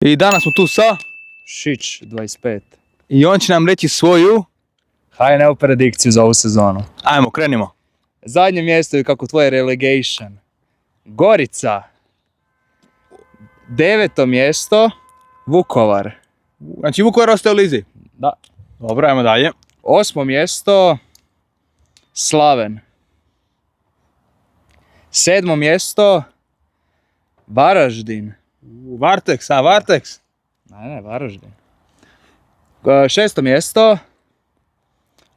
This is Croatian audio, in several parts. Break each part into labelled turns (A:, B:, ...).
A: I danas smo tu sa
B: Šić 25.
A: i on će nam reći svoju.
B: HNL predikciju za ovu sezonu.
A: Ajmo, krenimo.
B: Zadnje mjesto je kako tvoj relegation. Gorica. 9. mjesto. Vukovar.
A: Znači Vukovar ostaje u lizi.
B: Da.
A: Dobro, ajmo dalje.
B: 8. mjesto. Slaven. 7. mjesto. Varaždin.
A: Varteks, Varteks.
B: Ne, Varaždin. 6. mjesto.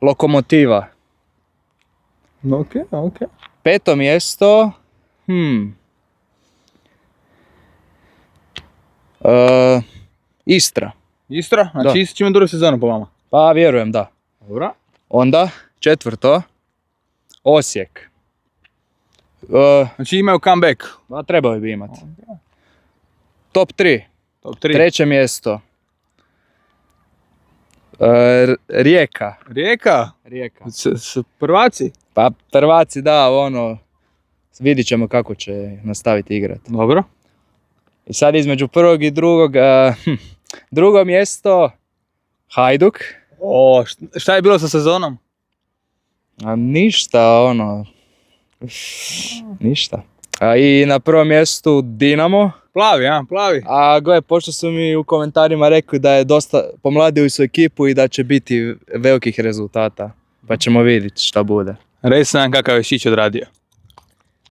B: Lokomotiva.
A: Ok.
B: 5. mjesto. Istra.
A: Istra, znači
B: Da.
A: Istra će imati dobru sezonu po vama.
B: Pa vjerujem da.
A: Dobro.
B: Onda 4. Osijek.
A: Znači imaju comeback.
B: Ma trebali bi imati. Top 3.
A: Top 3.
B: 3. mjesto. Rijeka.
A: Rijeka. S prvaci.
B: Pa prvaci da, vidit ćemo kako će nastaviti igrati.
A: Dobro.
B: I sad između prvog i drugog, drugo mjesto, Hajduk.
A: O, šta je bilo sa sezonom?
B: A ništa, ništa. I na prvom mjestu Dinamo.
A: Plavi, plavi.
B: A gle, pošto su mi u komentarima rekli da je dosta pomladili su ekipu i da će biti velikih rezultata. Pa ćemo vidjeti šta bude.
A: Reci nam kakav je Šić odradio.